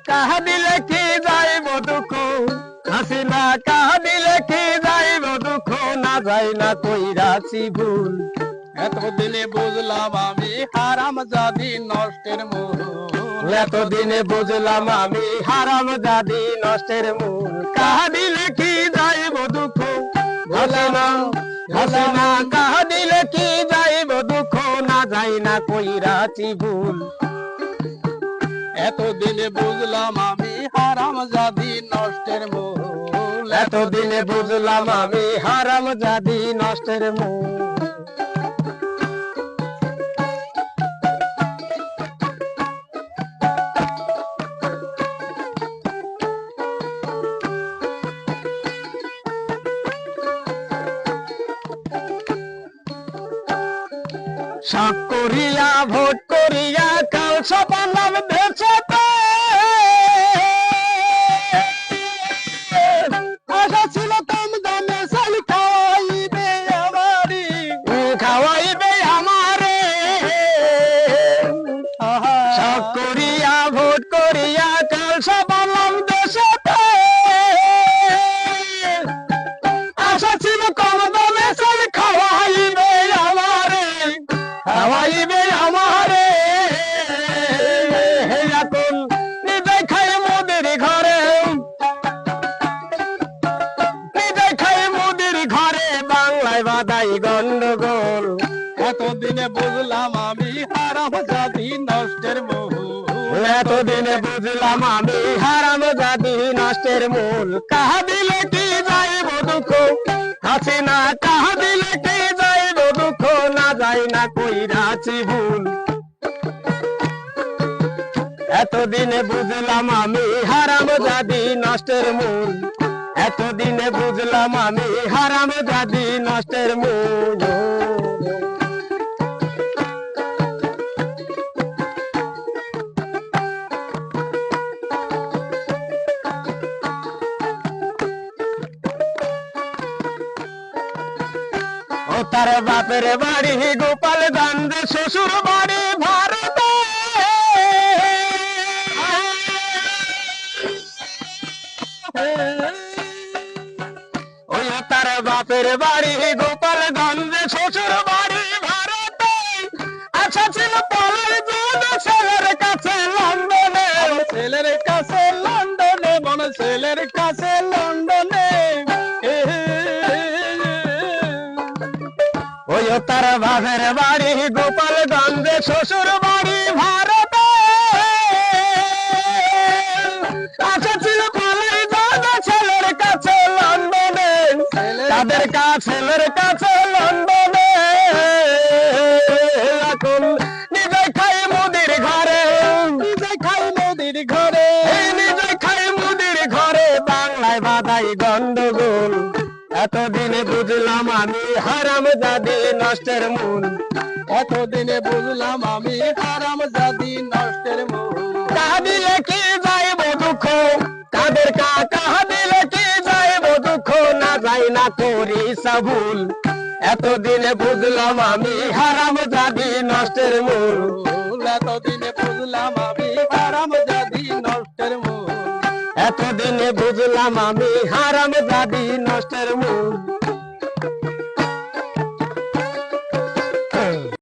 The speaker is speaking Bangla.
কাহা দিলে কি যাইব দুঃখ হাসিনা, কাহা দিলে কি যাইব দুঃখ না যাই না কইরাছি ভুল। এতদিনে বুঝলাম আমি হারাম জাদি নষ্টের মূল। এতদিনে বুঝলাম আমি হারাম জাদি নষ্টের মূল। কাহা দিলে কি যাইব দুঃখ হাসিনা, হাসিনা কাহা দিলে কি যাইব দুঃখ না যাই না কইরাছি ভুল। এতদিনে বুঝলাম আমি হারাম জাদি নষ্টের মূল। এতদিনে বুঝলাম আমি হারাম জাদি নষ্টের মূল। শখ করিয়া ভোট করিয়া কাল সপালাম দেশেতে, আশা ছিল কম দামে চাল খাওয়াইবে আমারে, খাওয়াইবে আমারে। শখ করিয়া ভোট করিয়া কাল সপালাম দেশেতে, আশা ছিল কম দামে চাল খাওয়াইবে আমারে, খাওয়াইবে আমারে। এখন নিজে খাই মোদের ঘরে, নিজে খাই মোদের ঘরে, বাংলায় বাদাই গন্ডগোল। এতদিনে বুঝলাম আমি হারাম জাদি নষ্টের মূল। এতদিনে বুঝলাম আমি হারাম জাদি নষ্টের মূল। কাহা দিলে কি যাইব দুঃখ হাসিনা, কাহা দিলে কি যাইব দুঃখ না যাই না কইরাছি ভুল। এতদিনে বুঝলাম আমি হারাম জাদি নষ্টের মূল। এতদিনে বুঝলাম আমি হারাম জাদি নষ্টের মূল। ও তার বাপের বাড়ি গোপালগঞ্জ, শ্বশুর বাড়ি ভারতে, ওই তার বাপের বাড়ি গোপালগঞ্জ, শ্বশুর বাড়ি ভারতে। আচ্ছা ছিল পরের জন্য ছেলের কাছে লন্ডনে, ছেলের কাছে লন্ডনে, মন ছেলের কাছে লন্ডনে। ওই তার বাপের বাড়ি গোপালগঞ্জ, শ্বশুর বাড়ি ভারতে। আচ্ছা ছিল পরের জন্য ছেলের কাছে লন্ডনে, তাদের ছেলের কাছে লন্ডনে। এখন নিজে খাই মুদির ঘরে, নিজে খাই মোদির ঘরে, নিজে খাই মুদির ঘরে, বাংলায় বাদাই গন্ডগোল। এতদিনে বুঝলাম আমি হারাম জাদি নষ্টের মূল। এতদিনে বুঝলাম আমি হারাম জাদি নষ্টের মূল। কাহা দিলে কি যাইব দুঃখ কাদের কাহা দিলে কি যাইব দুঃখ না যাই না করি সাবুল। এতদিনে বুঝলাম আমি হারাম জাদি নষ্টের মূল। এতদিনে বুঝলাম আমি হারাম জাদি নষ্টের মূল। এতদিনে বুঝলাম আমি হারাম জাদি নষ্টের মূল।